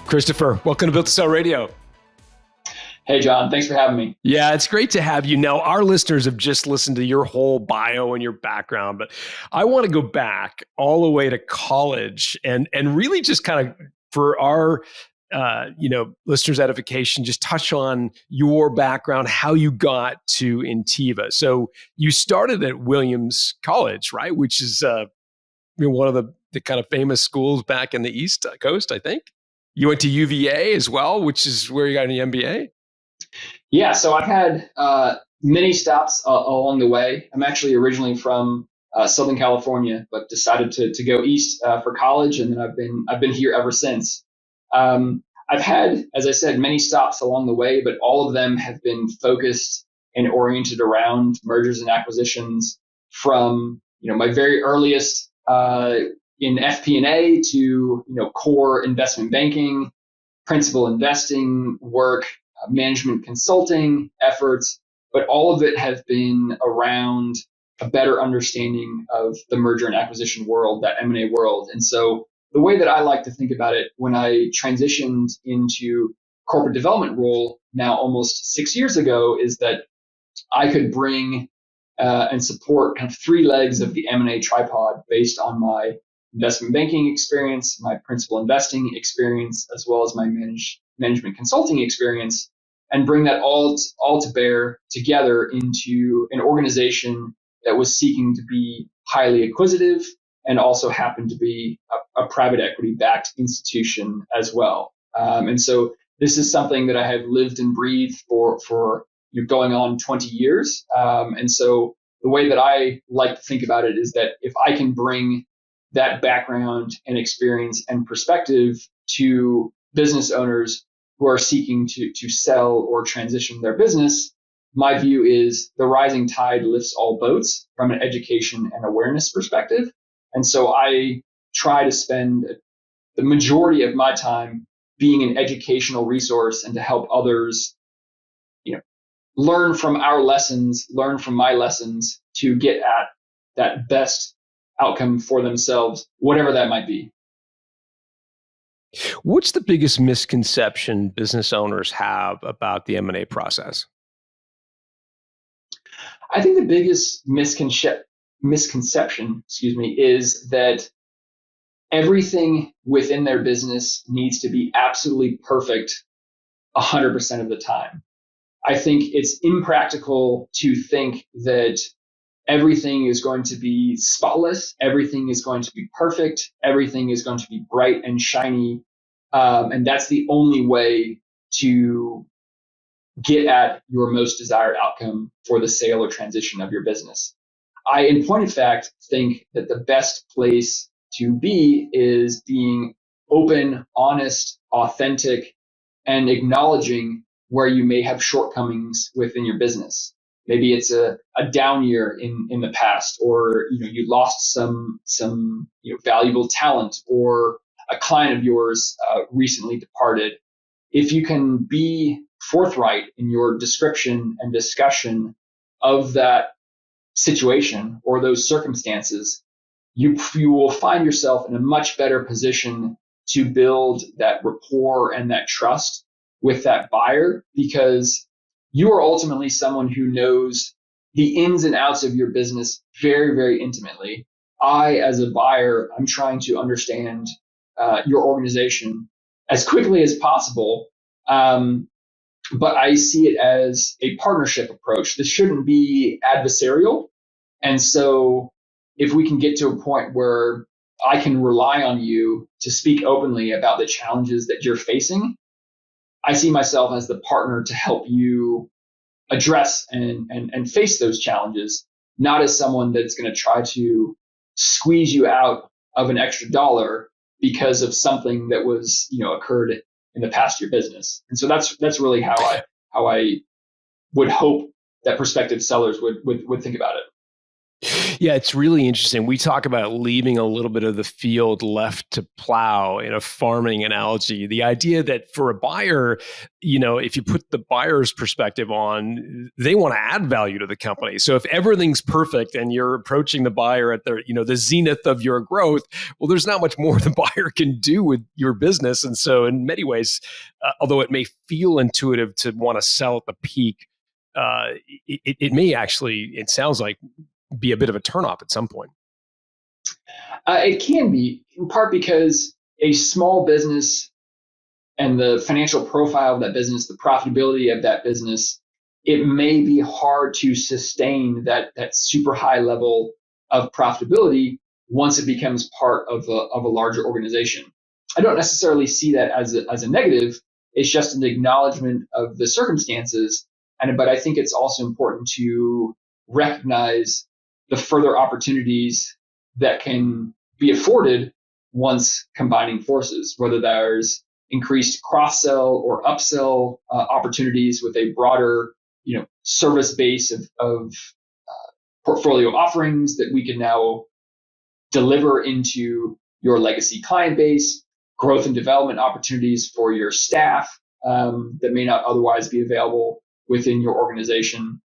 Christopher, welcome to Built to Sell Radio. Hey, John, thanks for having me. Yeah, it's great to have you. Now, our listeners have just listened to your whole bio and your background, but I want to go back all the way to college and really just kind of for our listeners' edification, just touch on your background, how you got to Ntiva. So you started at Williams College, right? Which is one of the kind of famous schools back in the East Coast, I think. You went to UVA as well, which is where you got an MBA. Yeah, so I've had many stops along the way. I'm actually originally from Southern California, but decided to go east for college, and then I've been here ever since. I've had, as I said, many stops along the way, but all of them have been focused and oriented around mergers and acquisitions. From my very earliest in FP&A to core investment banking, principal investing work, management consulting efforts, but all of it have been around a better understanding of the merger and acquisition world, that M&A world. And so the way that I like to think about it when I transitioned into corporate development role now almost 6 years ago is that I could bring and support kind of three legs of the M&A tripod based on my investment banking experience, my principal investing experience, as well as my management consulting experience, and bring that all to bear together into an organization that was seeking to be highly acquisitive and also happened to be a private equity backed institution as well. And so this is something that I have lived and breathed for going on 20 years. And so the way that I like to think about it is that if I can bring that background and experience and perspective to business owners who are seeking to sell or transition their business, my view is the rising tide lifts all boats from an education and awareness perspective. And so I try to spend the majority of my time being an educational resource and to help others, learn from our lessons, learn from my lessons to get at that best outcome for themselves, whatever that might be. What's the biggest misconception business owners have about the M&A process? I think the biggest misconception, is that everything within their business needs to be absolutely perfect 100% of the time. I think it's impractical to think that everything is going to be spotless, everything is going to be perfect, everything is going to be bright and shiny, and that's the only way to get at your most desired outcome for the sale or transition of your business. I, in point of fact, think that the best place to be is being open, honest, authentic, and acknowledging where you may have shortcomings within your business. Maybe it's a down year in the past, or you lost some valuable talent, or a client of yours recently departed. If you can be forthright in your description and discussion of that situation or those circumstances, you will find yourself in a much better position to build that rapport and that trust with that buyer, because you are ultimately someone who knows the ins and outs of your business very, very intimately. I, as a buyer, I'm trying to understand your organization as quickly as possible. But I see it as a partnership approach. This shouldn't be adversarial. And so if we can get to a point where I can rely on you to speak openly about the challenges that you're facing, I see myself as the partner to help you address and face those challenges, not as someone that's going to try to squeeze you out of an extra dollar because of something that was, occurred in the past year business. And so that's really how I would hope that prospective sellers would think about it. Yeah, it's really interesting. We talk about leaving a little bit of the field left to plow in a farming analogy. The idea that for a buyer, if you put the buyer's perspective on, they want to add value to the company. So if everything's perfect and you're approaching the buyer at the zenith of your growth, well, there's not much more the buyer can do with your business. And so in many ways, although it may feel intuitive to want to sell at the peak, it may actually, it sounds like, be a bit of a turnoff at some point. It can be, in part because a small business and the financial profile of that business, the profitability of that business, it may be hard to sustain that super high level of profitability once it becomes part of a larger organization. I don't necessarily see that as a negative. It's just an acknowledgement of the circumstances. But I think it's also important to recognize the further opportunities that can be afforded once combining forces, whether there's increased cross-sell or upsell opportunities with a broader, service base of portfolio offerings that we can now deliver into your legacy client base, growth and development opportunities for your staff that may not otherwise be available within your organization,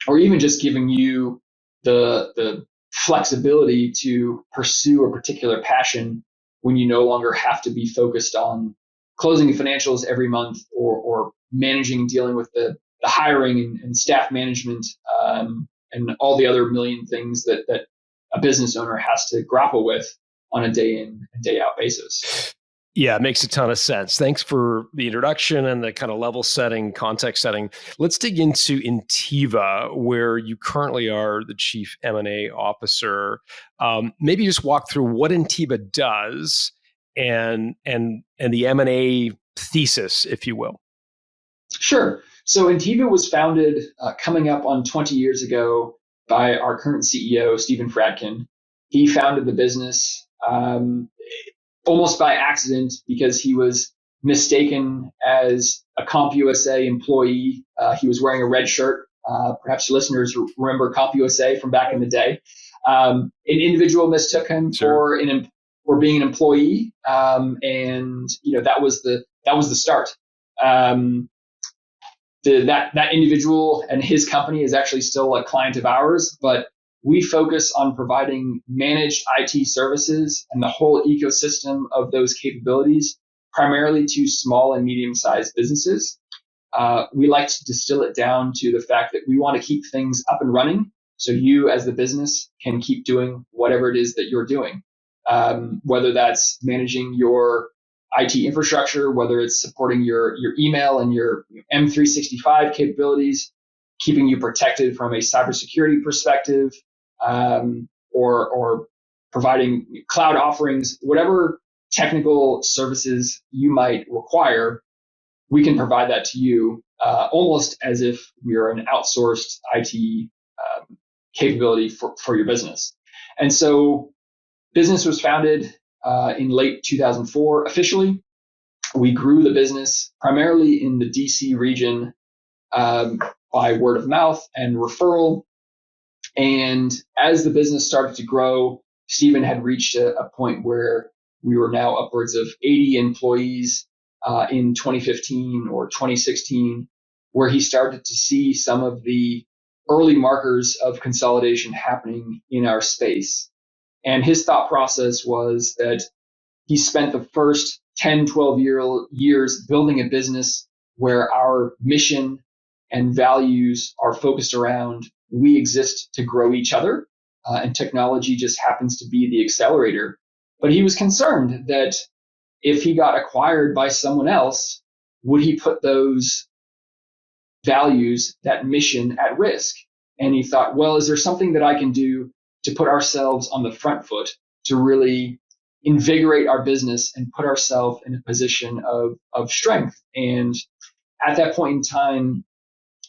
or even just giving you the flexibility to pursue a particular passion when you no longer have to be focused on closing financials every month or managing and dealing with the hiring and staff management and all the other million things that a business owner has to grapple with on a day in and day out basis. Yeah, it makes a ton of sense. Thanks for the introduction and the kind of level setting, context setting. Let's dig into Ntiva, where you currently are the Chief M&A Officer. Maybe just walk through what Ntiva does and the M&A thesis, if you will. Sure. So Ntiva was founded coming up on 20 years ago by our current CEO, Stephen Fradkin. He founded the business almost by accident because he was mistaken as a CompUSA employee. He was wearing a red shirt. Perhaps your listeners remember CompUSA from back in the day. An individual mistook him for being an employee, and that was the start. That individual and his company is actually still a client of ours, but we focus on providing managed IT services and the whole ecosystem of those capabilities, primarily to small and medium-sized businesses. We like to distill it down to the fact that we want to keep things up and running so you as the business can keep doing whatever it is that you're doing, whether that's managing your IT infrastructure, whether it's supporting your email and your M365 capabilities, keeping you protected from a cybersecurity perspective, or providing cloud offerings, whatever technical services you might require, we can provide that to you almost as if we are an outsourced IT capability for your business. And so business was founded in late 2004 officially. We grew the business primarily in the DC region by word of mouth and referral. And as the business started to grow, Stephen had reached a point where we were now upwards of 80 employees in 2015 or 2016, where he started to see some of the early markers of consolidation happening in our space. And his thought process was that he spent the first 10, 12 years building a business where our mission and values are focused around we exist to grow each other, and technology just happens to be the accelerator. But he was concerned that if he got acquired by someone else, would he put those values, that mission, at risk? And he thought, well, is there something that I can do to put ourselves on the front foot to really invigorate our business and put ourselves in a position of strength? And at that point in time,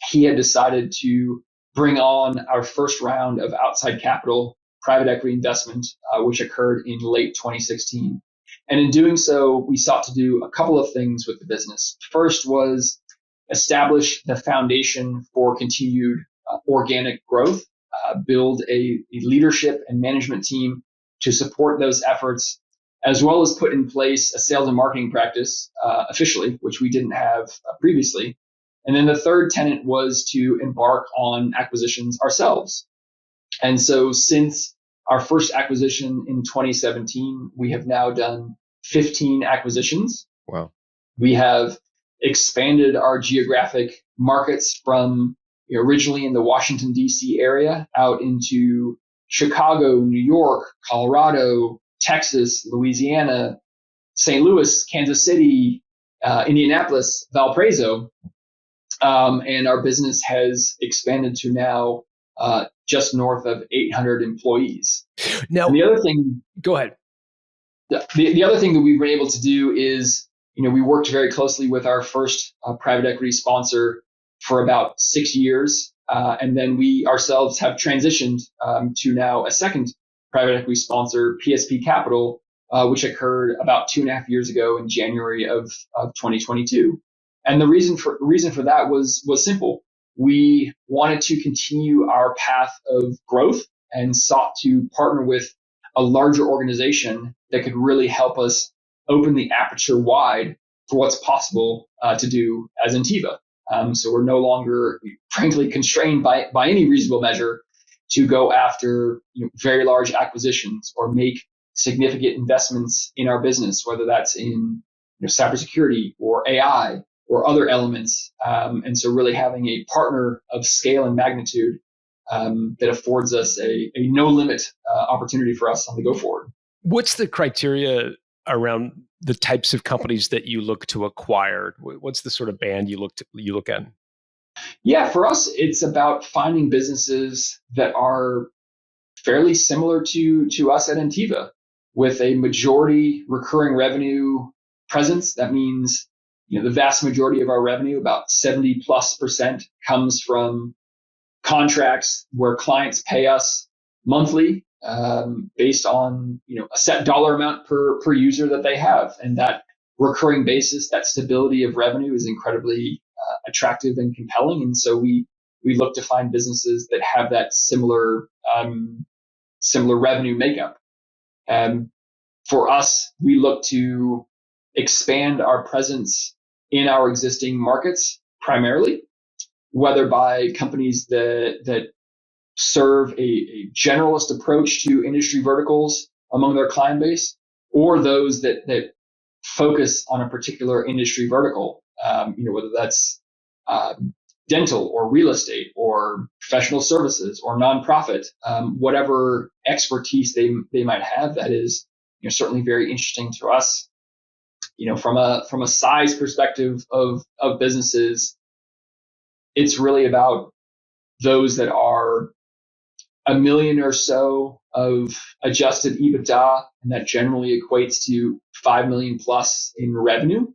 he had decided to bring on our first round of outside capital, private equity investment, which occurred in late 2016. And in doing so, we sought to do a couple of things with the business. First was establish the foundation for continued organic growth. build a leadership and management team to support those efforts, as well as put in place a sales and marketing practice officially, which we didn't have previously. And then the third tenet was to embark on acquisitions ourselves. And so since our first acquisition in 2017, we have now done 15 acquisitions. Wow. We have expanded our geographic markets from originally in the Washington, D.C. area out into Chicago, New York, Colorado, Texas, Louisiana, St. Louis, Kansas City, Indianapolis, Valparaiso. And our business has expanded to now just north of 800 employees. Now, and the other thing, go ahead. The other thing that we've been able to do is, we worked very closely with our first private equity sponsor for about 6 years. And then we ourselves have transitioned to now a second private equity sponsor, PSP Capital, which occurred about 2.5 years ago in January of 2022. And the reason for that was simple. We wanted to continue our path of growth and sought to partner with a larger organization that could really help us open the aperture wide for what's possible to do as Ntiva. So we're no longer, frankly, constrained by any reasonable measure to go after very large acquisitions or make significant investments in our business, whether that's in cybersecurity or AI or other elements. And so really having a partner of scale and magnitude that affords us a no limit opportunity for us on the go forward. What's the criteria around the types of companies that you look to acquire? What's the sort of band you look at? Yeah, for us, it's about finding businesses that are fairly similar to us at Ntiva, with a majority recurring revenue presence. That means the vast majority of our revenue, about 70+%, comes from contracts where clients pay us monthly based on a set dollar amount per user that they have, and that recurring basis, that stability of revenue, is incredibly attractive and compelling. And so we look to find businesses that have that similar revenue makeup. For us, we look to expand our presence in our existing markets primarily, whether by companies that serve a generalist approach to industry verticals among their client base, or those that focus on a particular industry vertical, whether that's dental or real estate or professional services or nonprofit, whatever expertise they might have, that is certainly very interesting to us. From a size perspective of businesses, it's really about those that are $1 million or so of adjusted EBITDA, and that generally equates to 5 million plus in revenue.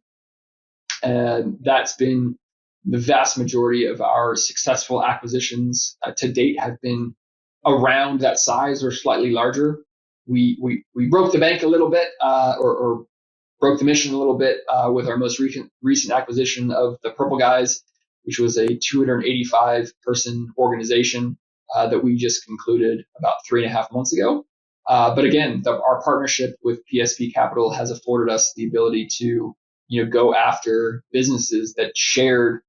And that's been the vast majority of our successful acquisitions to date have been around that size or slightly larger. We broke the bank a little bit, or broke the mission a little bit with our most recent acquisition of the Purple Guys, which was a 285 person organization that we just concluded about 3.5 months ago. But again, our partnership with PSP Capital has afforded us the ability to go after businesses that shared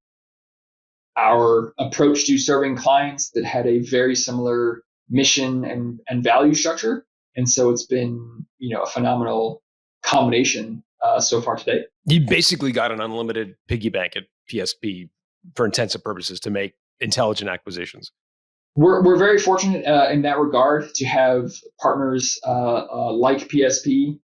our approach to serving clients, that had a very similar mission and value structure. And so it's been a phenomenal combination so far today. You basically got an unlimited piggy bank at PSP for intensive purposes to make intelligent acquisitions. We're very fortunate in that regard to have partners like PSP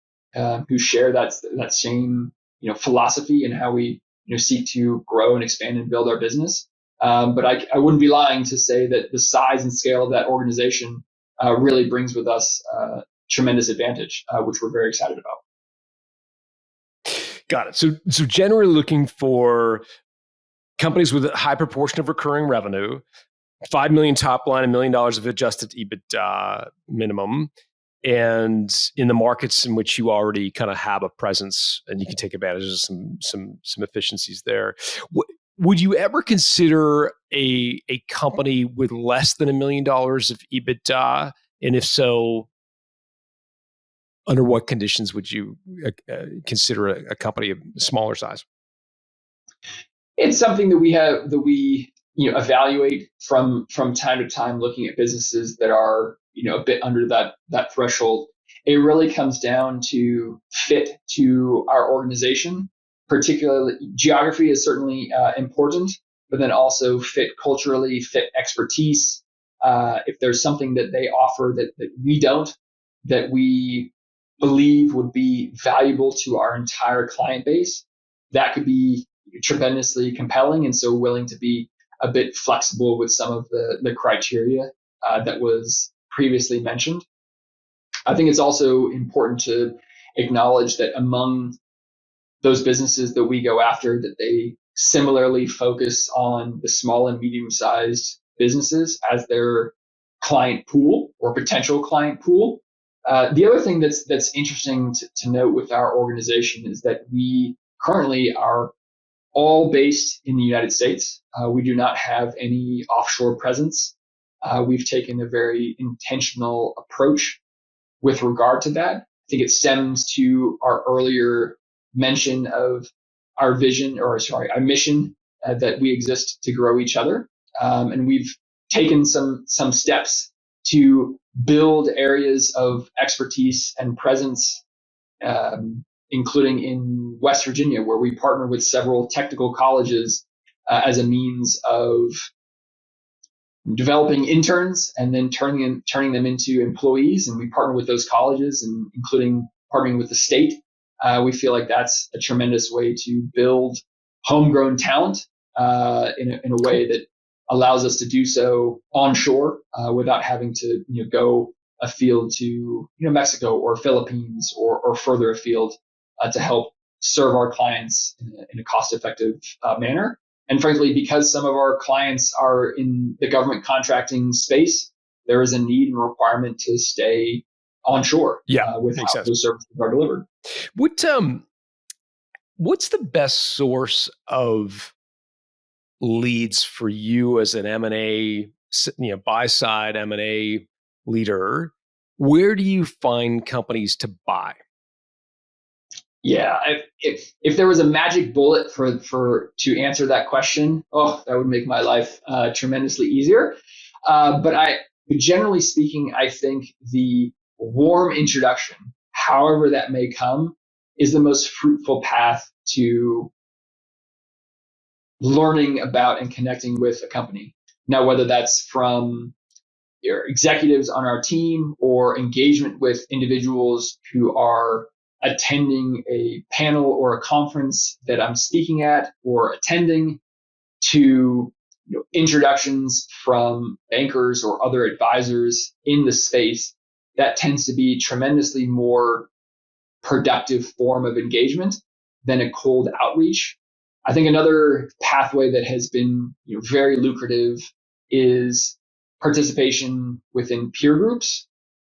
who share that same philosophy and how we seek to grow and expand and build our business. But I wouldn't be lying to say that the size and scale of that organization really brings with us tremendous advantage, which we're very excited about. Got it. So generally looking for companies with a high proportion of recurring revenue, 5 million top line, $1 million of adjusted EBITDA minimum, and in the markets in which you already kind of have a presence, and you can take advantage of some efficiencies there. would you ever consider a company with less than $1 million of EBITDA? And if so, under what conditions would you consider a company of smaller size? It's something that we evaluate from time to time, looking at businesses that are a bit under that threshold. It really comes down to fit to our organization. Particularly, geography is certainly important, but then also fit culturally, fit expertise. If there's something that they offer that we don't, that we believe would be valuable to our entire client base, that could be tremendously compelling, and so willing to be a bit flexible with some of the criteria that was previously mentioned. I think it's also important to acknowledge that among those businesses that we go after, that they similarly focus on the small and medium-sized businesses as their client pool or potential client pool. The other thing that's interesting to note with our organization is that we currently are all based in the United States. We do not have any offshore presence. We've taken a very intentional approach with regard to that. I think it stems to our earlier mention of our mission, that we exist to grow each other. And we've taken some steps to build areas of expertise and presence, including in West Virginia, where we partner with several technical colleges as a means of developing interns and then turning them into employees. And we partner with those colleges, and including partnering with the state. We feel like that's a tremendous way to build homegrown talent in a way that allows us to do so onshore without having to go afield to Mexico or Philippines or further afield to help serve our clients in a cost-effective manner. And frankly, because some of our clients are in the government contracting space, there is a need and requirement to stay onshore with how those services are delivered. What's the best source of leads for you as an M&A, buy-side M&A leader? Where do you find companies to buy? Yeah, if there was a magic bullet to answer that question, that would make my life tremendously easier. But generally speaking, I think the warm introduction, however that may come, is the most fruitful path to learning about and connecting with a company. Now, whether that's from your executives on our team or engagement with individuals who are attending a panel or a conference that I'm speaking at or attending, to introductions from bankers or other advisors in the space, that tends to be tremendously more productive form of engagement than a cold outreach. I think another pathway that has been very lucrative is participation within peer groups.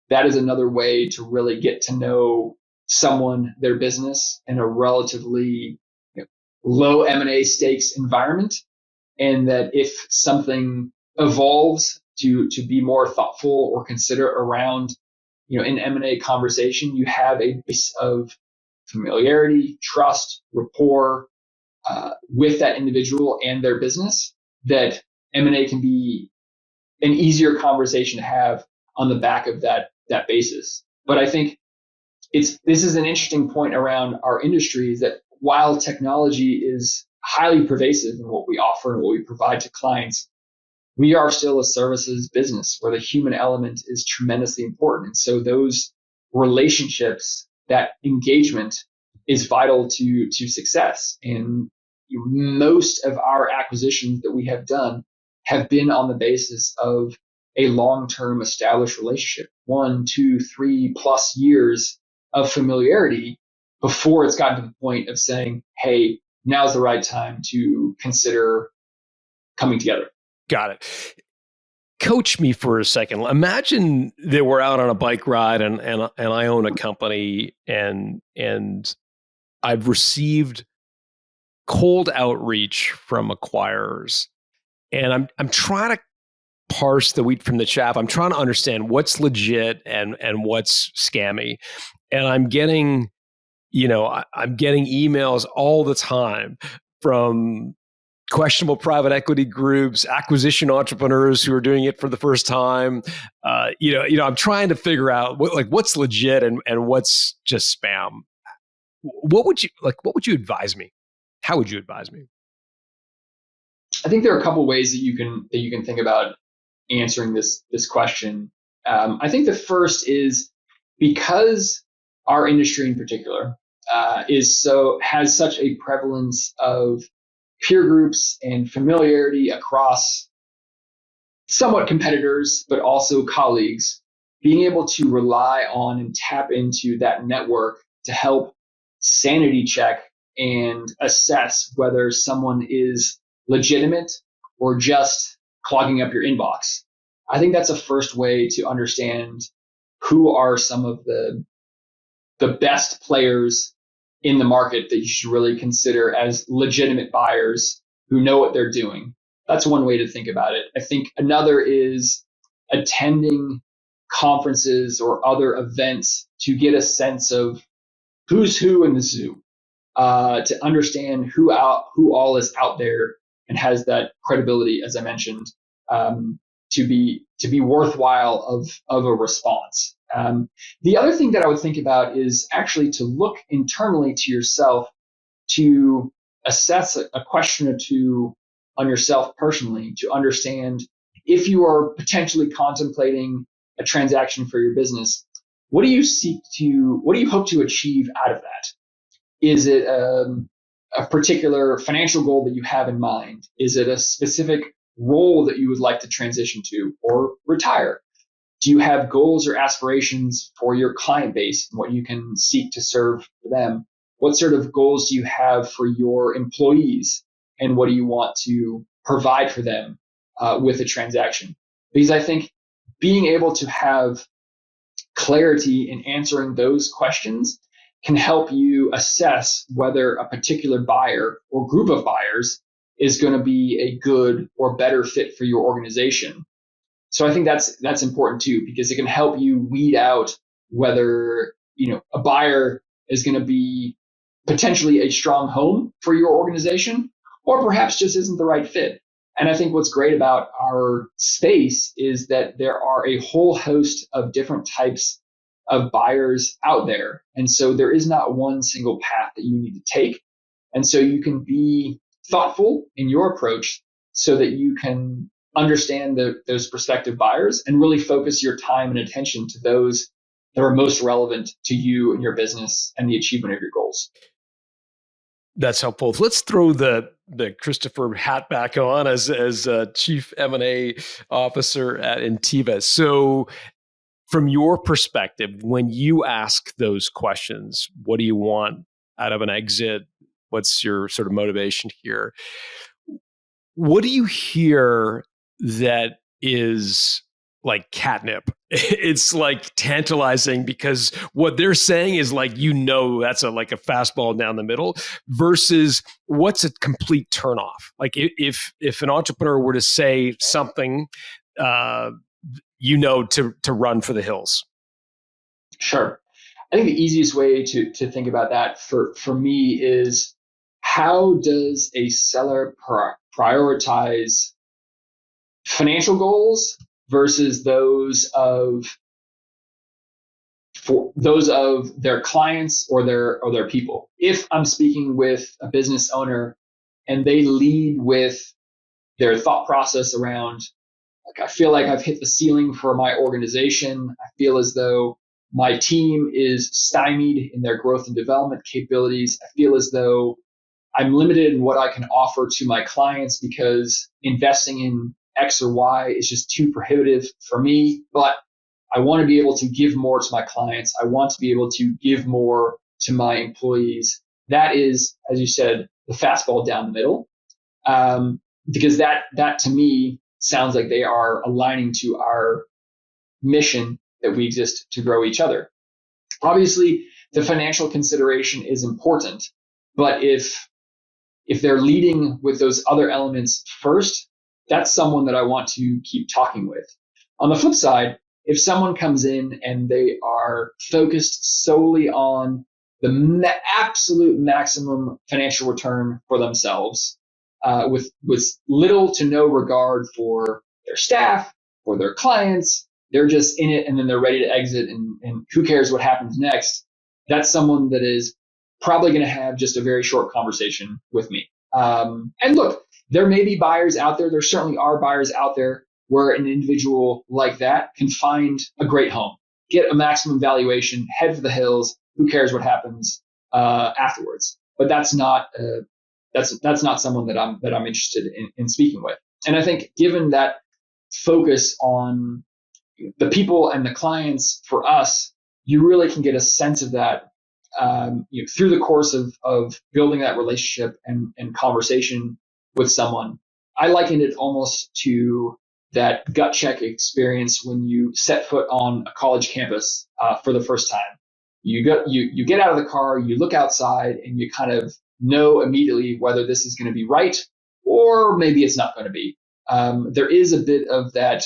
That is another way to really get to know someone, their business, in a relatively low M&A stakes environment. And that if something evolves to be more thoughtful or consider around an M&A conversation, you have a base of familiarity, trust, rapport with that individual and their business, that M&A can be an easier conversation to have on the back of that basis. But I think this is an interesting point around our industry, is that while technology is highly pervasive in what we offer and what we provide to clients, we are still a services business where the human element is tremendously important. And so those relationships, that engagement, is vital to success. And most of our acquisitions that we have done have been on the basis of a long-term established relationship, 1, 2, 3+ years of familiarity before it's gotten to the point of saying, hey, now's the right time to consider coming together. Got it. Coach me for a second. Imagine that we're out on a bike ride and I own a company and I've received cold outreach from acquirers, and I'm trying to parse the wheat from the chaff. I'm trying to understand what's legit and what's scammy. And I'm getting, I'm getting emails all the time from questionable private equity groups, acquisition entrepreneurs who are doing it for the first time. I'm trying to figure out what's legit and what's just spam. What would you like? What would you advise me? How would you advise me? I think there are a couple ways that you can think about answering this question. I think the first is because our industry in particular has such a prevalence of peer groups and familiarity across somewhat competitors, but also colleagues, being able to rely on and tap into that network to help sanity check and assess whether someone is legitimate or just clogging up your inbox. I think that's a first way to understand who are some of the best players in the market that you should really consider as legitimate buyers who know what they're doing. That's one way to think about it. I think another is attending conferences or other events to get a sense of who's who in the zoo, to understand who all is out there and has that credibility, as I mentioned, to be worthwhile of a response. The other thing that I would think about is actually to look internally to yourself to assess a question or two on yourself personally to understand if you are potentially contemplating a transaction for your business. What do you hope to achieve out of that? Is it a particular financial goal that you have in mind? Is it a specific role that you would like to transition to or retire? Do you have goals or aspirations for your client base and what you can seek to serve for them? What sort of goals do you have for your employees and what do you want to provide for them with a transaction? Because I think being able to have clarity in answering those questions can help you assess whether a particular buyer or group of buyers is going to be a good or better fit for your organization. So I think that's important too, because it can help you weed out whether, a buyer is going to be potentially a strong home for your organization or perhaps just isn't the right fit. And I think what's great about our space is that there are a whole host of different types of buyers out there. And so there is not one single path that you need to take. And so you can be thoughtful in your approach so that you can understand those prospective buyers and really focus your time and attention to those that are most relevant to you and your business and the achievement of your goals. That's helpful. Let's throw the Christopher hat back on as Chief M&A Officer at Ntiva. So from your perspective, when you ask those questions, what do you want out of an exit? What's your sort of motivation here? What do you hear that is like catnip? It's like tantalizing because what they're saying is like, that's like a fastball down the middle versus what's a complete turnoff. Like if an entrepreneur were to say something, to run for the hills. Sure. I think the easiest way to think about that for me is how does a seller prioritize financial goals versus those of their clients or their people. If I'm speaking with a business owner and they lead with their thought process around, like, I feel like I've hit the ceiling for my organization. I feel as though my team is stymied in their growth and development capabilities. I feel as though I'm limited in what I can offer to my clients because investing in X or Y is just too prohibitive for me, but I want to be able to give more to my clients. I want to be able to give more to my employees. That is, as you said, the fastball down the middle, because that to me sounds like they are aligning to our mission that we exist to grow each other. Obviously, the financial consideration is important, but if if they're leading with those other elements first, that's someone that I want to keep talking with. On the flip side, if someone comes in and they are focused solely on the absolute maximum financial return for themselves, with little to no regard for their staff, for their clients, they're just in it and then they're ready to exit, and who cares what happens next, that's someone that is probably going to have just a very short conversation with me. And look, there may be buyers out there. There certainly are buyers out there where an individual like that can find a great home, get a maximum valuation, head for the hills. Who cares what happens afterwards? But that's not someone that I'm interested in speaking with. And I think given that focus on the people and the clients for us, you really can get a sense of that through the course of building that relationship and conversation with someone. I liken it almost to that gut check experience when you set foot on a college campus for the first time. You get out of the car, you look outside, and you kind of know immediately whether this is going to be right or maybe it's not going to be. There is a bit of that,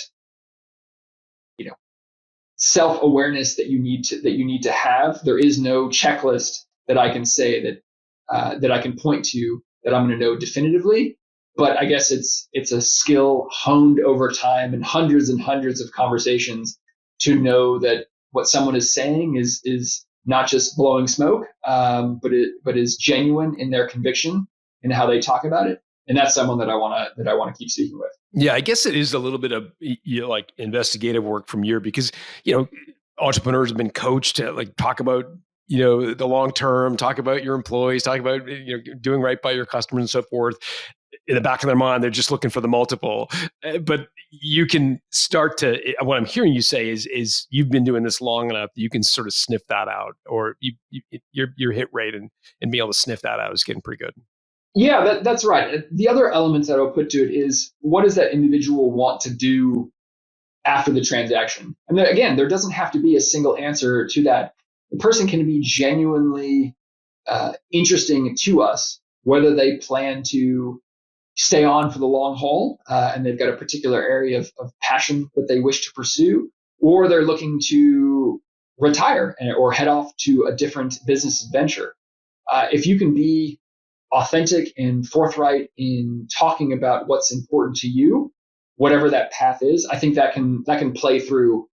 self-awareness that you need to have. There is no checklist that I can say that I can point to that I'm going to know definitively. But I guess it's a skill honed over time and hundreds of conversations to know that what someone is saying is not just blowing smoke, but is genuine in their conviction and how they talk about it. And that's someone that I want to keep speaking with. Yeah, I guess it is a little bit of like investigative work from your, because entrepreneurs have been coached to like talk about the long term, talk about your employees, talk about doing right by your customers and so forth. In the back of their mind, they're just looking for the multiple. But you can start to, what I'm hearing you say is you've been doing this long enough that you can sort of sniff that out, or your hit rate and being able to sniff that out is getting pretty good. Yeah, that's right. The other elements that I'll put to it is, what does that individual want to do after the transaction? And then, again, there doesn't have to be a single answer to that. The person can be genuinely interesting to us, whether they plan to stay on for the long haul and they've got a particular area of passion that they wish to pursue, or they're looking to retire or head off to a different business adventure. If you can be authentic and forthright in talking about what's important to you, whatever that path is, I think that can play through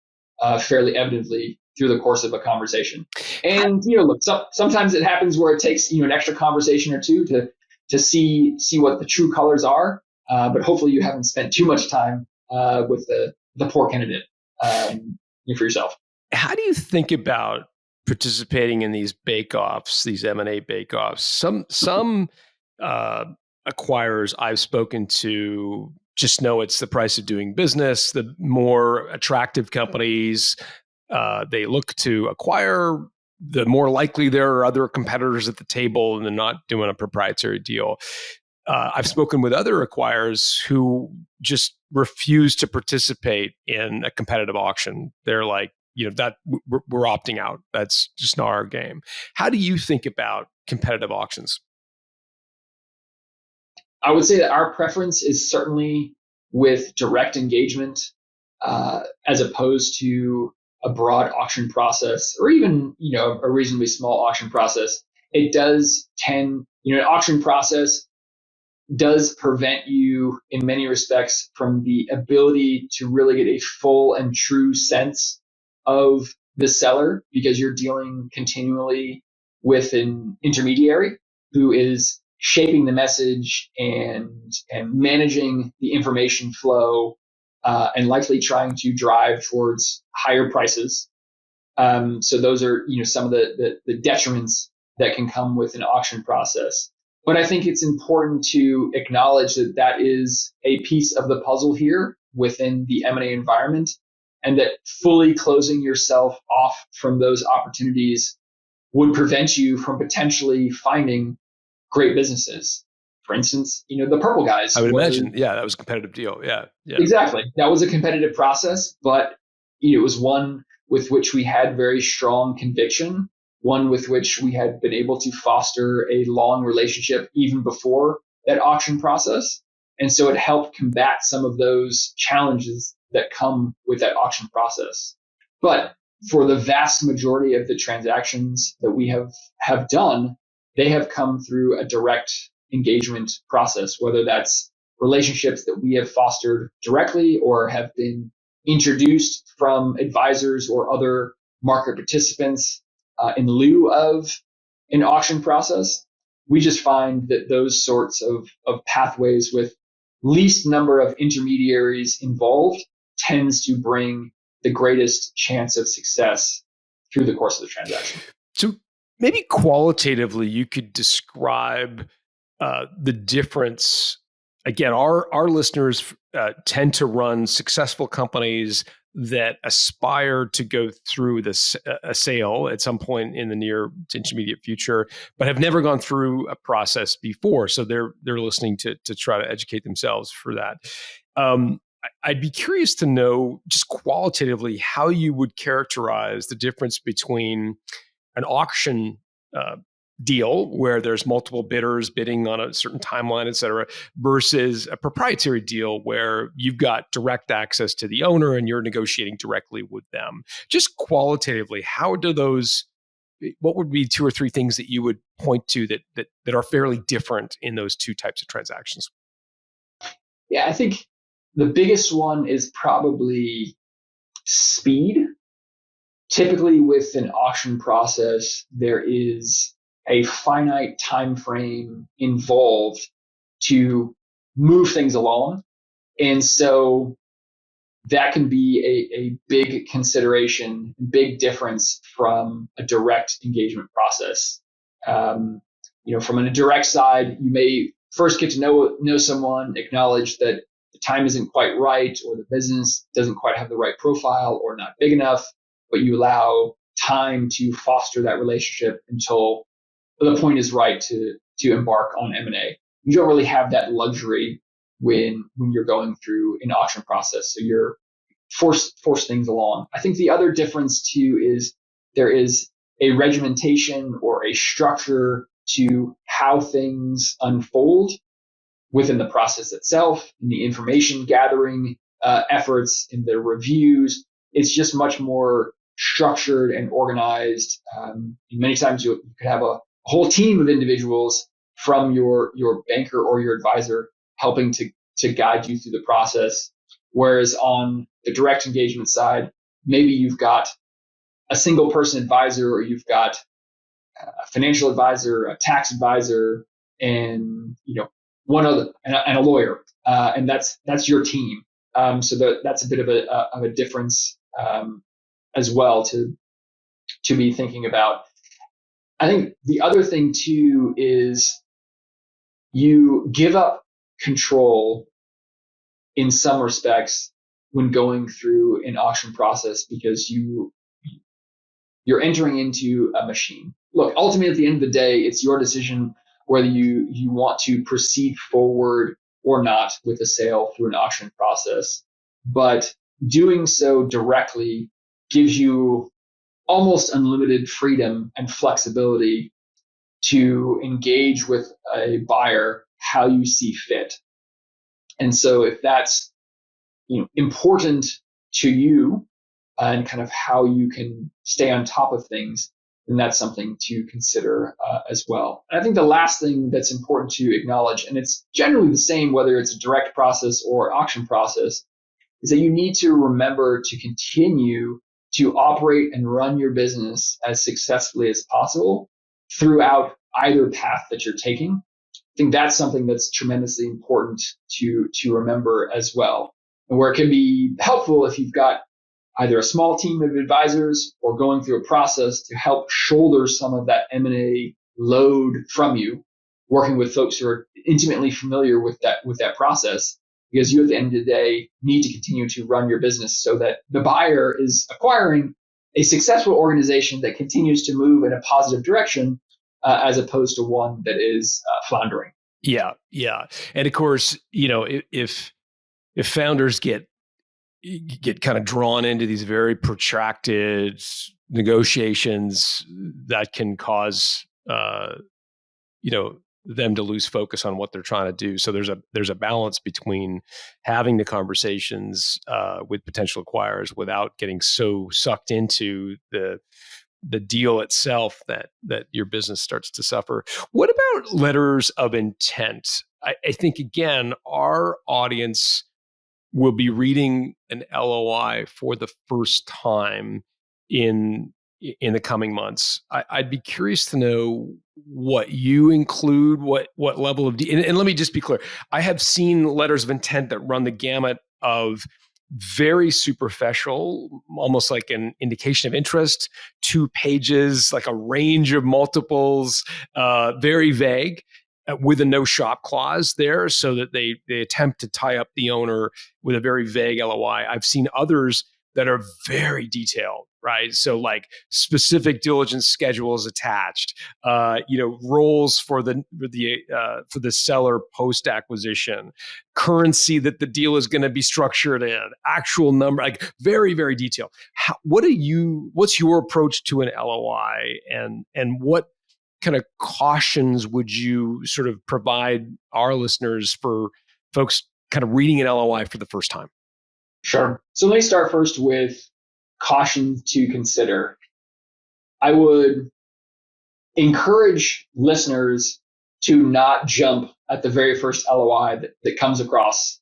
fairly evidently through the course of a conversation. And look, sometimes it happens where it takes an extra conversation or two to see what the true colors are. But hopefully you haven't spent too much time with the poor candidate for yourself. How do you think about participating in these bake-offs, these M&A bake-offs? Some acquirers I've spoken to just know it's the price of doing business. The more attractive companies they look to acquire, the more likely there are other competitors at the table and they're not doing a proprietary deal. I've spoken with other acquirers who just refuse to participate in a competitive auction. They're like, that we're opting out. That's just not our game. How do you think about competitive auctions? I would say that our preference is certainly with direct engagement as opposed to a broad auction process, or even a reasonably small auction process. It does tend, an auction process does prevent you in many respects from the ability to really get a full and true sense of the seller, because you're dealing continually with an intermediary who is shaping the message and managing the information flow and likely trying to drive towards higher prices. So those are some of the detriments that can come with an auction process. But I think it's important to acknowledge that is a piece of the puzzle here within the M&A environment, and that fully closing yourself off from those opportunities would prevent you from potentially finding great businesses. For instance, the Purple Guys. I would imagine, that was a competitive deal. Yeah. Exactly. That was a competitive process, but it was one with which we had very strong conviction one with which we had been able to foster a long relationship even before that auction process. And so it helped combat some of those challenges that come with that auction process. But for the vast majority of the transactions that we have done, they have come through a direct engagement process, whether that's relationships that we have fostered directly or have been introduced from advisors or other market participants in lieu of an auction process. We just find that those sorts of pathways with least number of intermediaries involved tends to bring the greatest chance of success through the course of the transaction. So maybe qualitatively, you could describe the difference. Again, our listeners tend to run successful companies that aspire to go through a sale at some point in the near to intermediate future, but have never gone through a process before. So they're listening to try to educate themselves for that. I'd be curious to know just qualitatively how you would characterize the difference between an auction deal where there's multiple bidders bidding on a certain timeline, et cetera, versus a proprietary deal where you've got direct access to the owner and you're negotiating directly with them. Just qualitatively, what would be two or three things that you would point to that are fairly different in those two types of transactions? Yeah, I think the biggest one is probably speed. Typically with an auction process, there is a finite time frame involved to move things along. And so that can be a big consideration, big difference from a direct engagement process. From a direct side, you may first get to know someone, acknowledge that the time isn't quite right, or the business doesn't quite have the right profile, or not big enough, but you allow time to foster that relationship until the point is right to embark on M&A. You don't really have that luxury when you're going through an auction process. So you're force things along. I think the other difference too is there is a regimentation or a structure to how things unfold within the process itself, in the information gathering efforts, in the reviews. It's just much more structured and organized. Many times you could have a whole team of individuals from your banker or your advisor helping to guide you through the process. Whereas on the direct engagement side, maybe you've got a single person advisor, or you've got a financial advisor, a tax advisor, and one other, and a lawyer, and that's your team. So that's a bit of a difference as well to be thinking about. I think the other thing too is you give up control in some respects when going through an auction process, because you're entering into a machine. Look, ultimately at the end of the day, it's your decision whether you want to proceed forward or not with a sale through an auction process. But doing so directly gives you almost unlimited freedom and flexibility to engage with a buyer how you see fit. And so if that's important to you and kind of how you can stay on top of things, then that's something to consider as well. And I think the last thing that's important to acknowledge, and it's generally the same whether it's a direct process or auction process, is that you need to remember to continue to operate and run your business as successfully as possible throughout either path that you're taking. I think that's something that's tremendously important to remember as well. And where it can be helpful if you've got either a small team of advisors or going through a process to help shoulder some of that M&A load from you, working with folks who are intimately familiar with that process, because you at the end of the day need to continue to run your business so that the buyer is acquiring a successful organization that continues to move in a positive direction as opposed to one that is floundering. Yeah. And of course, if founders get you get kind of drawn into these very protracted negotiations that can cause them to lose focus on what they're trying to do. So there's a balance between having the conversations with potential acquirers without getting so sucked into the deal itself that your business starts to suffer. What about letters of intent? I think again, our audience will be reading an LOI for the first time in the coming months. I'd be curious to know what you include, what level of and let me just be clear. I have seen letters of intent that run the gamut of very superficial, almost like an indication of interest, 2 pages, like a range of multiples, very vague, with a no shop clause there, so that they attempt to tie up the owner with a very vague LOI. I've seen others that are very detailed, right? So like specific diligence schedules attached, roles for the seller post acquisition, currency that the deal is going to be structured in, actual number, like very very detailed. What's your approach to an LOI, and what kind of cautions would you sort of provide our listeners for folks kind of reading an LOI for the first time? Sure. So let me start first with caution to consider. I would encourage listeners to not jump at the very first LOI that comes across,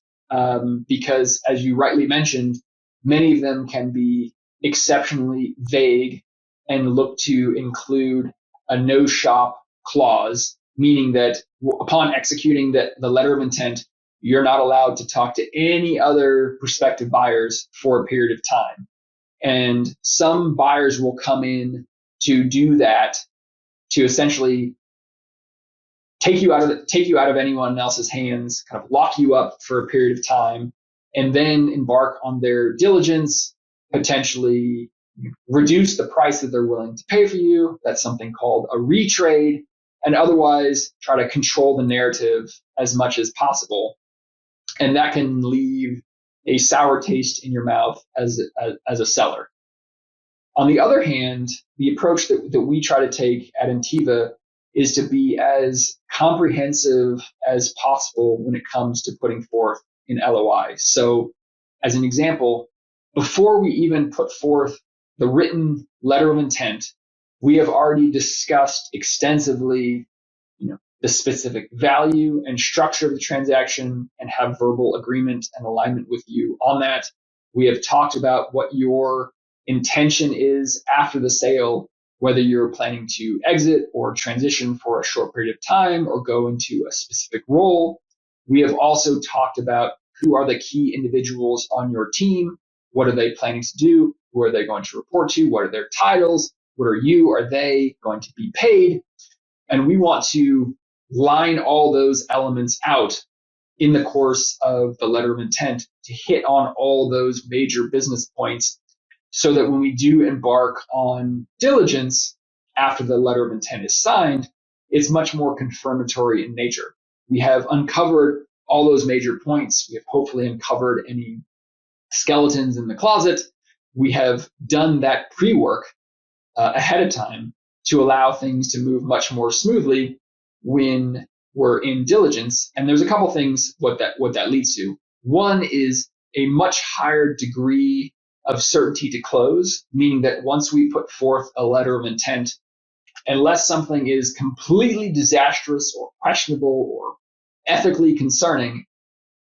because, as you rightly mentioned, many of them can be exceptionally vague and look to include a no shop clause, meaning that upon executing the letter of intent, you're not allowed to talk to any other prospective buyers for a period of time. And some buyers will come in to do that, to essentially take you out of anyone else's hands, kind of lock you up for a period of time, and then embark on their diligence, potentially reduce the price that they're willing to pay for you. That's something called a retrade, and otherwise try to control the narrative as much as possible. And that can leave a sour taste in your mouth as a seller. On the other hand, the approach that we try to take at Ntiva is to be as comprehensive as possible when it comes to putting forth an LOI. So, as an example, before we even put forth the written letter of intent, we have already discussed extensively, the specific value and structure of the transaction, and have verbal agreement and alignment with you on that. We have talked about what your intention is after the sale, whether you're planning to exit or transition for a short period of time or go into a specific role. We have also talked about who are the key individuals on your team. What are they planning to do? Who are they going to report to? What are their titles? What are they going to be paid? And we want to line all those elements out in the course of the letter of intent to hit on all those major business points, so that when we do embark on diligence after the letter of intent is signed, it's much more confirmatory in nature. We have uncovered all those major points. We have hopefully uncovered any skeletons in the closet. We have done that pre-work ahead of time to allow things to move much more smoothly when we're in diligence. And there's a couple things what that leads to. One is a much higher degree of certainty to close, meaning that once we put forth a letter of intent, unless something is completely disastrous or questionable or ethically concerning,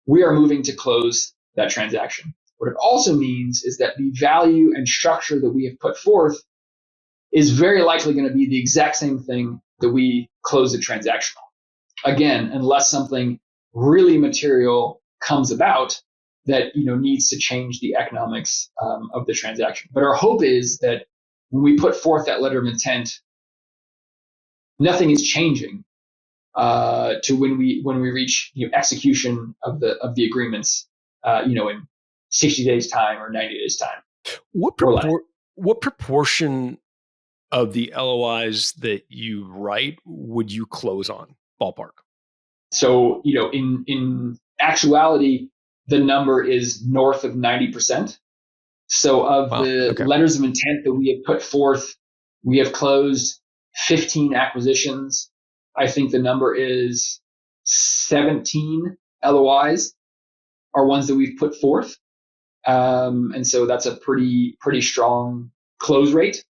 we are moving to close that transaction. What it also means is that the value and structure that we have put forth is very likely going to be the exact same thing that we close the transaction on. Again, unless something really material comes about that needs to change the economics of the transaction. But our hope is that when we put forth that letter of intent, nothing is changing to when we reach execution of the agreements, in 60 days time or 90 days time. What proportion of the LOIs that you write would you close on, ballpark? So in actuality, the number is north of 90%. So of Wow. the Okay. letters of intent that we have put forth, we have closed 15 acquisitions. I think the number is 17 LOIs are ones that we've put forth. And so that's a pretty strong close rate.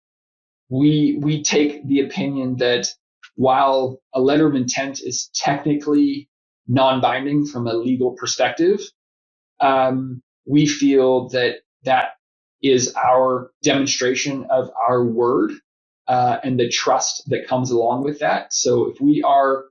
We take the opinion that while a letter of intent is technically non-binding from a legal perspective, we feel that that is our demonstration of our word and the trust that comes along with that. So if we are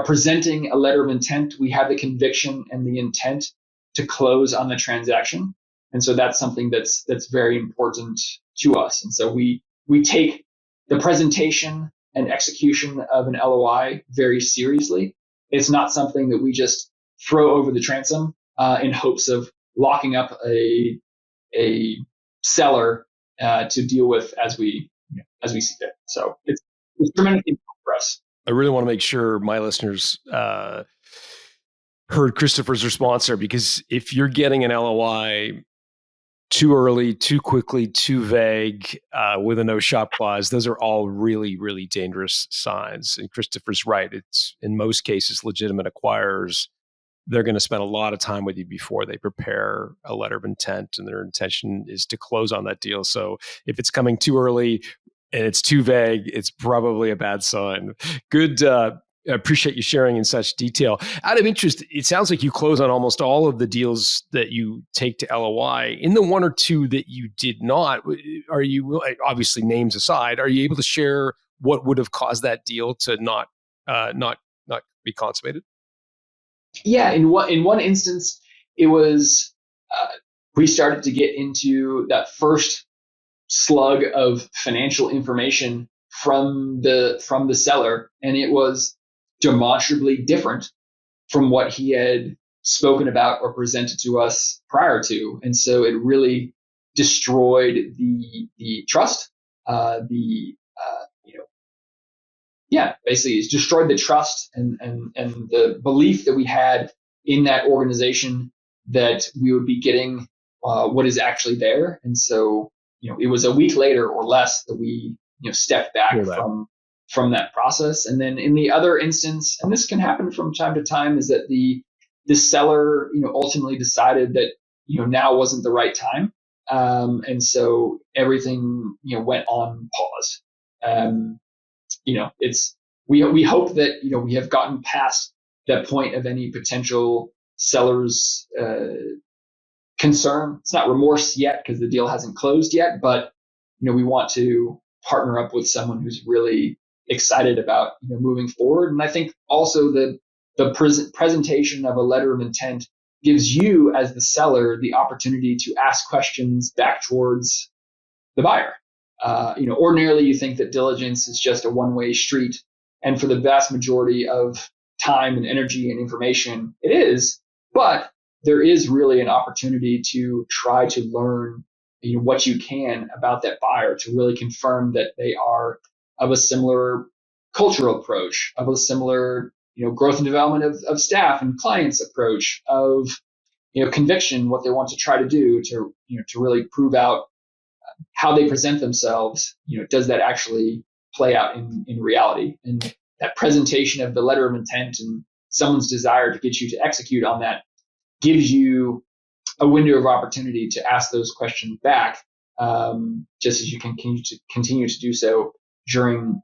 presenting a letter of intent, we have the conviction and the intent to close on the transaction. And so that's something that's very important to us. And so we take the presentation and execution of an LOI very seriously. It's not something that we just throw over the transom in hopes of locking up a seller to deal with as we see fit. So it's tremendously important for us. I really want to make sure my listeners heard Christopher's response there, because if you're getting an LOI too early, too quickly, too vague, with a no shop clause, those are all really, really dangerous signs. And Christopher's right. It's in most cases legitimate acquirers. They're going to spend a lot of time with you before they prepare a letter of intent, and their intention is to close on that deal. So if it's coming too early and it's too vague, it's probably a bad sign. Good. I appreciate you sharing in such detail. Out of interest, it sounds like you close on almost all of the deals that you take to LOI. In the one or two that you did not, are you, obviously names aside, are you able to share what would have caused that deal to not be consummated? Yeah, in one instance, it was we started to get into that first slug of financial information from the seller, and it was demonstrably different from what he had spoken about or presented to us prior to, and so it really destroyed the trust. Basically, it's destroyed the trust and the belief that we had in that organization that we would be getting what is actually there. And so, it was a week later or less that we, stepped back from that process. And then in the other instance, and this can happen from time to time, is that the seller, ultimately decided that, now wasn't the right time. And so everything, went on pause. We hope that we have gotten past that point of any potential seller's concern. It's not remorse yet because the deal hasn't closed yet, but we want to partner up with someone who's really excited about moving forward. And I think also the presentation of a letter of intent gives you as the seller the opportunity to ask questions back towards the buyer. Ordinarily you think that diligence is just a one-way street. And for the vast majority of time and energy and information, it is. But there is really an opportunity to try to learn what you can about that buyer to really confirm that they are of a similar cultural approach, of a similar growth and development of staff and clients approach, of conviction, what they want to try to do to really prove out how they present themselves. Does that actually play out in reality? And that presentation of the letter of intent and someone's desire to get you to execute on that gives you a window of opportunity to ask those questions back, just as you can continue to do so during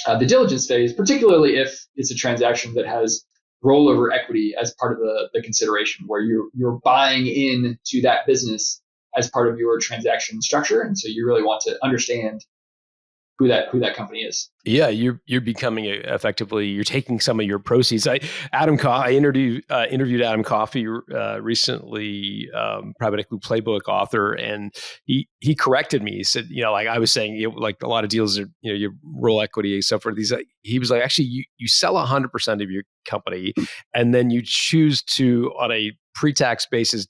the diligence phase, particularly if it's a transaction that has rollover equity as part of the consideration, where you're buying into that business as part of your transaction structure. And so you really want to understand who that company is. Yeah, you're becoming effectively, you're taking some of your proceeds. I interviewed Adam Coffey recently, private equity playbook author, and he corrected me. He said, like I was saying, like a lot of deals are, you roll equity, except for these. He was like, actually, you sell 100% of your company, and then you choose to, on a pre-tax basis,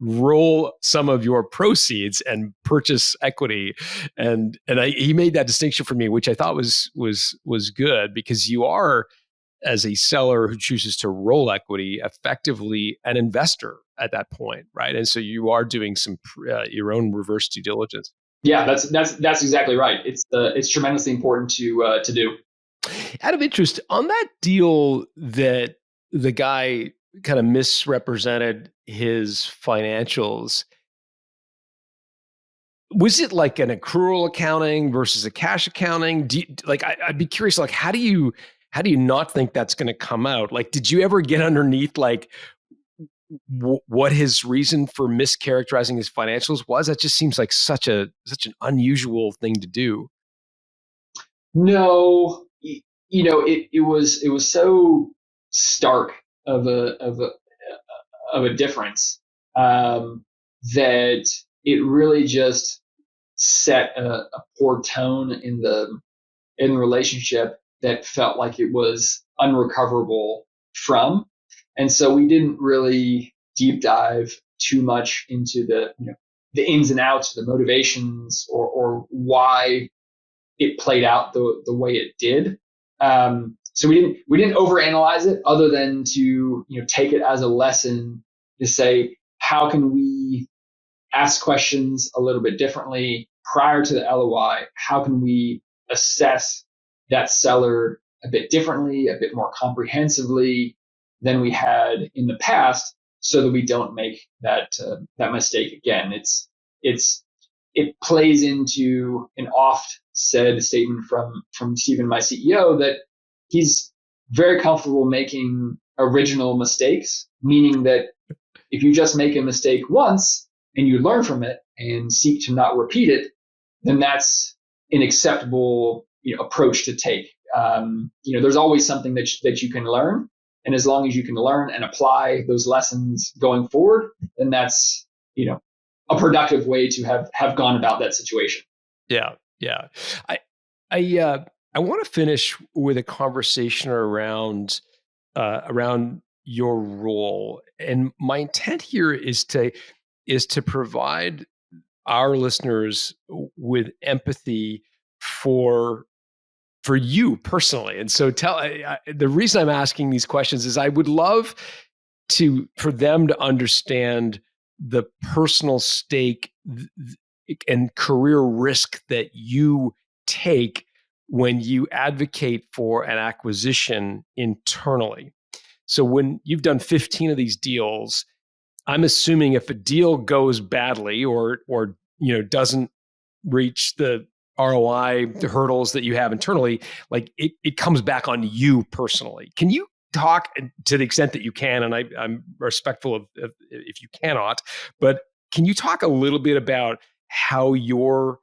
roll some of your proceeds and purchase equity. And he made that distinction for me, which I thought was good, because you are as a seller who chooses to roll equity, effectively an investor at that point, right? And so you are doing some your own reverse due diligence. Yeah, that's exactly right. It's tremendously important to do. Out of interest, on that deal that the guy kind of misrepresented his financials, was it like an accrual accounting versus a cash accounting? I'd be curious, like, how do you not think that's going to come out? Like, did you ever get underneath like what his reason for mischaracterizing his financials was? That just seems like such an unusual thing to do. No, it was so stark of a difference, that it really just set a poor tone in the relationship that felt like it was unrecoverable from. And so we didn't really deep dive too much into the ins and outs, the motivations, or why it played out the way it did. So we didn't overanalyze it, other than to take it as a lesson to say, how can we ask questions a little bit differently prior to the LOI? How can we assess that seller a bit differently, a bit more comprehensively than we had in the past, so that we don't make that mistake again? It plays into an oft said statement from Stephen, my CEO, that he's very comfortable making original mistakes, meaning that if you just make a mistake once and you learn from it and seek to not repeat it, then that's an acceptable approach to take. There's always something that you can learn, and as long as you can learn and apply those lessons going forward, then that's a productive way to have gone about that situation. Yeah, yeah. I want to finish with a conversation around your role, and my intent here is to provide our listeners with empathy for you personally. And so the reason I'm asking these questions is I would love for them to understand the personal stake and career risk that you take when you advocate for an acquisition internally. So when you've done 15 of these deals, I'm assuming if a deal goes badly or doesn't reach the ROI, the hurdles that you have internally, like it comes back on you personally. Can you talk to the extent that you can? And I'm respectful of if you cannot, but can you talk a little bit about how you're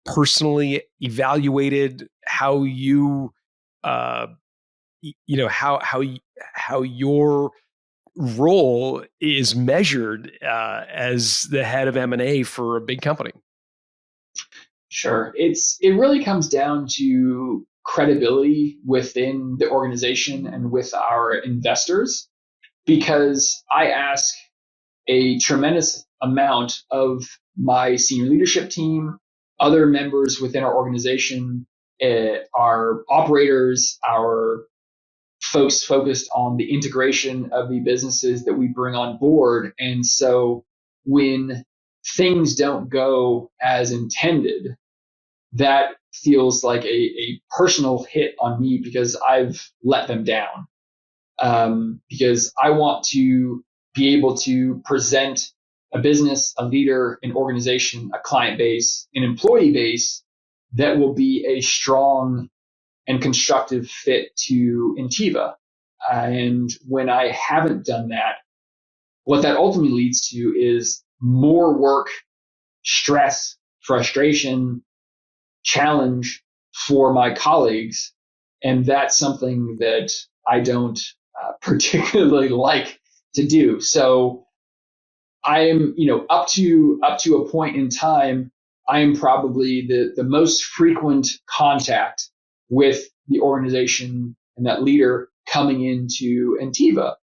personally evaluated, how you, how your role is measured as the head of M&A for a big company? Sure. It really comes down to credibility within the organization and with our investors, because I ask a tremendous amount of my senior leadership team, other members within our organization, our operators, our folks focused on the integration of the businesses that we bring on board. And so when things don't go as intended, that feels like a personal hit on me, because I've let them down. Because I want to be able to present a business, a leader, an organization, a client base, an employee base that will be a strong and constructive fit to Ntiva. And when I haven't done that, what that ultimately leads to is more work, stress, frustration, challenge for my colleagues. And that's something that I don't particularly like to do. So I am, up to a point in time, I am probably the most frequent contact with the organization and that leader coming into Ntiva.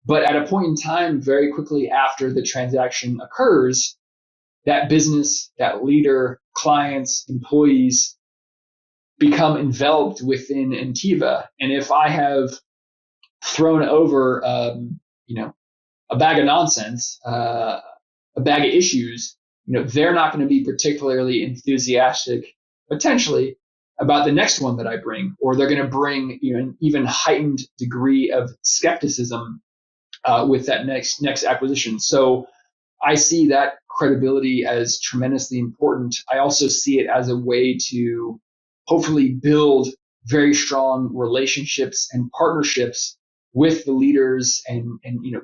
But at a point in time, very quickly after the transaction occurs, that business, that leader, clients, employees become enveloped within Ntiva. And if I have thrown over, a bag of nonsense, a bag of issues, they're not going to be particularly enthusiastic, potentially, about the next one that I bring, or they're going to bring an even heightened degree of skepticism with that next acquisition. So I see that credibility as tremendously important. I also see it as a way to hopefully build very strong relationships and partnerships with the leaders and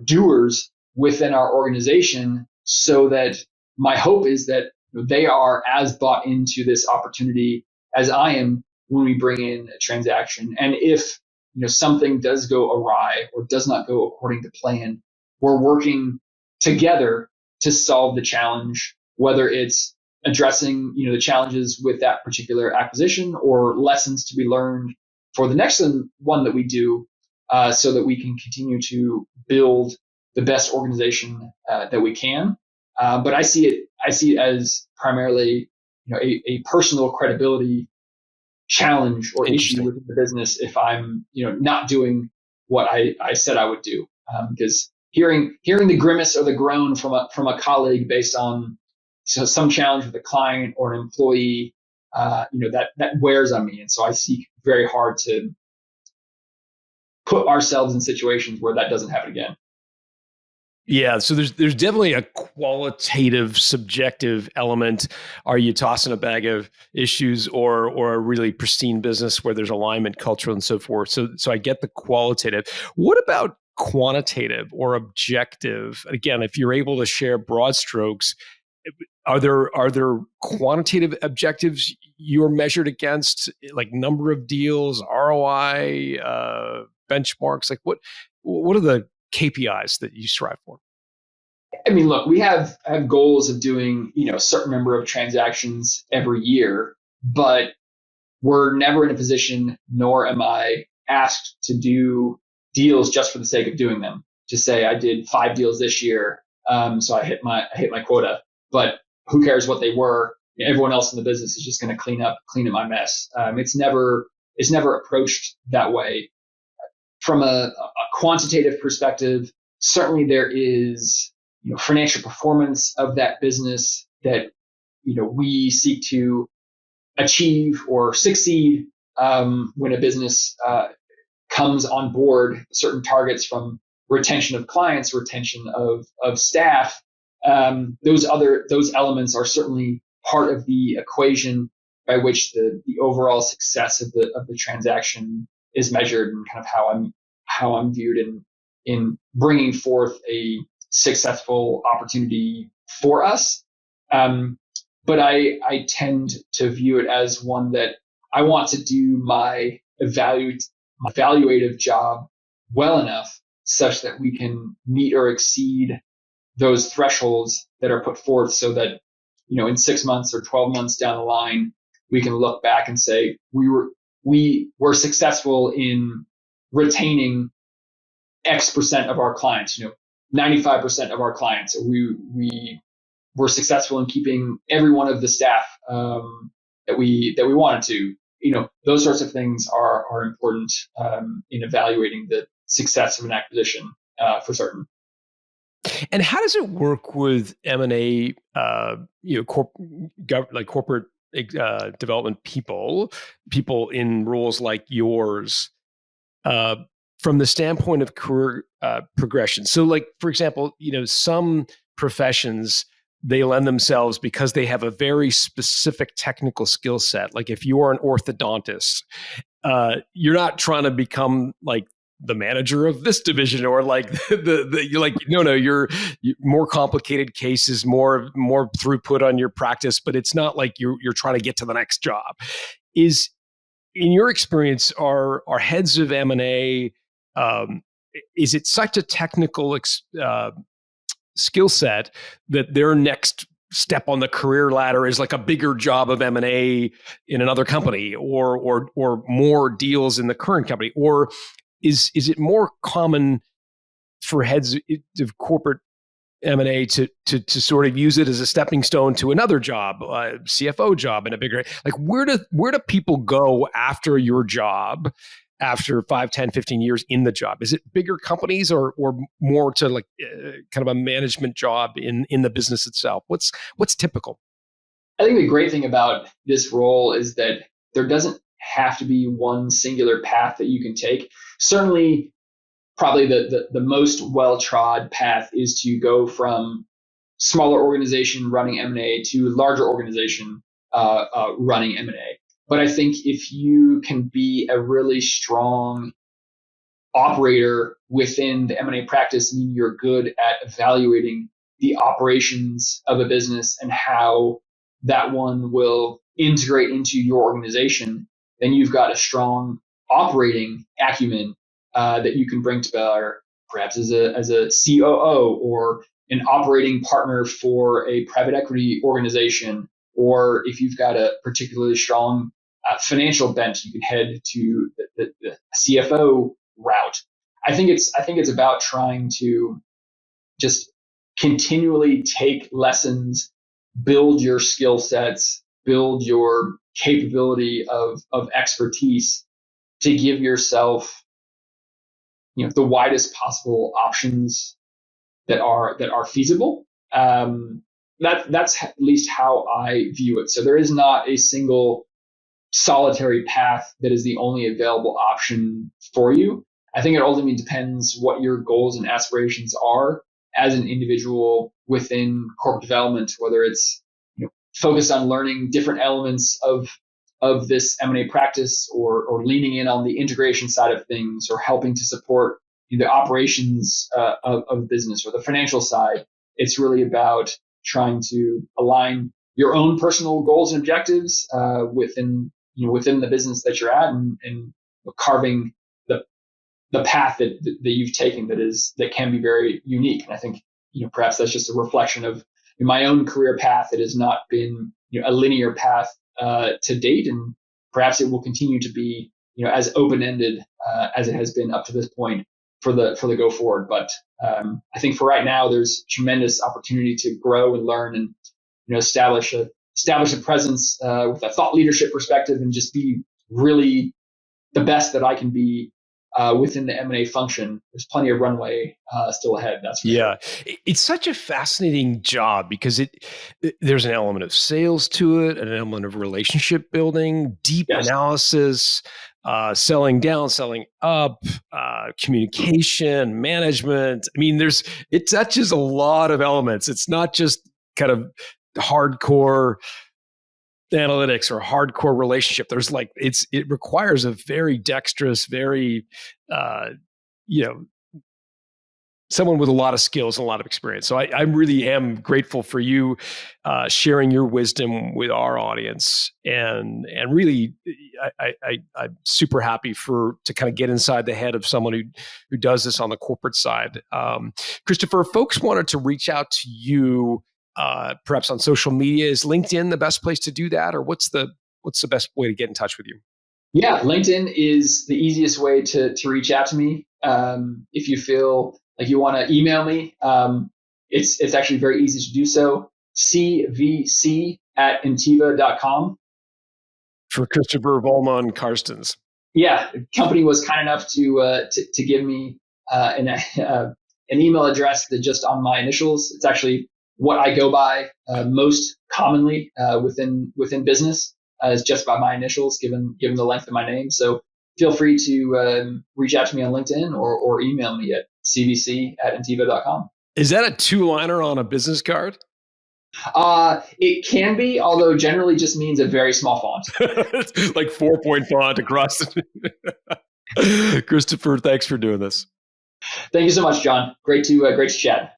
doers within our organization, so that my hope is that they are as bought into this opportunity as I am when we bring in a transaction. And if something does go awry or does not go according to plan, we're working together to solve the challenge, whether it's addressing the challenges with that particular acquisition or lessons to be learned for the next one that we do, so that we can continue to build the best organization that we can. But I see it as primarily a personal credibility challenge or issue within the business if I'm not doing what I said I would do, because hearing the grimace or the groan from a colleague based on some challenge with a client or an employee, that wears on me, and so I seek very hard to put ourselves in situations where that doesn't happen again. Yeah, so there's definitely a qualitative, subjective element. Are you tossing a bag of issues or a really pristine business where there's alignment, cultural, and so forth? So I get the qualitative. What about quantitative or objective? Again, if you're able to share broad strokes, are there quantitative objectives you're measured against, like number of deals, ROI, benchmarks? Like what are the KPIs that you strive for? I mean, look, we have goals of doing, a certain number of transactions every year, but we're never in a position, nor am I asked to do deals just for the sake of doing them. To say I did 5 deals this year, so I hit my quota, but who cares what they were? Everyone else in the business is just going to clean up my mess. It's never approached that way. From a quantitative perspective, certainly there is financial performance of that business that we seek to achieve or succeed when a business comes on board. Certain targets from retention of clients, retention of staff. Those elements are certainly part of the equation by which the overall success of the transaction is measured, and kind of how I'm viewed in bringing forth a successful opportunity for us. But I tend to view it as one that I want to do my evaluative job well enough such that we can meet or exceed those thresholds that are put forth, so that in 6 months or 12 months down the line, we can look back and say we were successful in retaining X percent of our clients, 95% of our clients. We were successful in keeping every one of the staff that we wanted to. Those sorts of things are important in evaluating the success of an acquisition, for certain. And how does it work with M&A, corporate development people in roles like yours, from the standpoint of career progression? So, like, for example, some professions, they lend themselves because they have a very specific technical skill set. Like if you are an orthodontist, you're not trying to become like the manager of this division, or like you're like, no, you're more complicated cases, more throughput on your practice, but it's not like you're trying to get to the next job. Is, in your experience, are heads of M&A, is it such a technical skill set that their next step on the career ladder is like a bigger job of M&A in another company, or more deals in the current company? Or is it more common for heads of corporate M&A to sort of use it as a stepping stone to another job, CFO job in a bigger, like where do people go after your job? after 5, 10, 15 years in the job? Is it bigger companies or more to like kind of a management job in the business itself? What's typical? I think the great thing about this role is that there doesn't have to be one singular path that you can take. Certainly, probably the most well-trod path is to go from smaller organization running M&A to larger organization running M&A. But I think if you can be a really strong operator within the M&A practice, meaning you're good at evaluating the operations of a business and how that one will integrate into your organization, then you've got a strong operating acumen that you can bring to bear, perhaps as a COO or an operating partner for a private equity organization, or if you've got a particularly strong financial bent, you can head to the CFO route. I think it's about trying to just continually take lessons, build your skill sets, build your capability of expertise to give yourself, the widest possible options that are feasible. That's at least how I view it. So there is not a single solitary path that is the only available option for you. I think it ultimately depends what your goals and aspirations are as an individual within corporate development, whether it's focused on learning different elements of this M&A practice or leaning in on the integration side of things or helping to support the operations of business or the financial side. It's really about trying to align your own personal goals and objectives within the business that you're at and carving the path that you've taken that can be very unique. And I think perhaps that's just a reflection of my own career path. It has not been a linear path to date, and perhaps it will continue to be as open-ended as it has been up to this point for the go forward. But I think for right now, there's tremendous opportunity to grow and learn and establish a presence with a thought leadership perspective and just be really the best that I can be within the M&A function. There's plenty of runway still ahead. That's for sure. It's such a fascinating job because there's an element of sales to it, an element of relationship building, deep analysis, selling down, selling up, communication, management. I mean, it touches a lot of elements. It's not just kind of hardcore analytics or hardcore relationship. There's it requires a very dexterous, very, someone with a lot of skills and a lot of experience. So I really am grateful for you sharing your wisdom with our audience, and really I'm super happy to kind of get inside the head of someone who does this on the corporate side. Christopher, folks wanted to reach out to you perhaps on social media. Is LinkedIn the best place to do that, or what's the best way to get in touch with you? Yeah, LinkedIn is the easiest way to reach out to me. If you feel like you want to email me, it's actually very easy to do so. cvc@ntiva.com. For Christopher Vollmond-Carstens. Yeah, the company was kind enough to give me an email address that just on my initials. It's actually what I go by most commonly within business is just by my initials, given the length of my name. So feel free to reach out to me on LinkedIn or email me at cvc@ntiva.com. Is that a 2-liner on a business card? It can be, although generally just means a very small font. Like 4-point font across. Christopher, thanks for doing this. Thank you so much, John. Great to chat.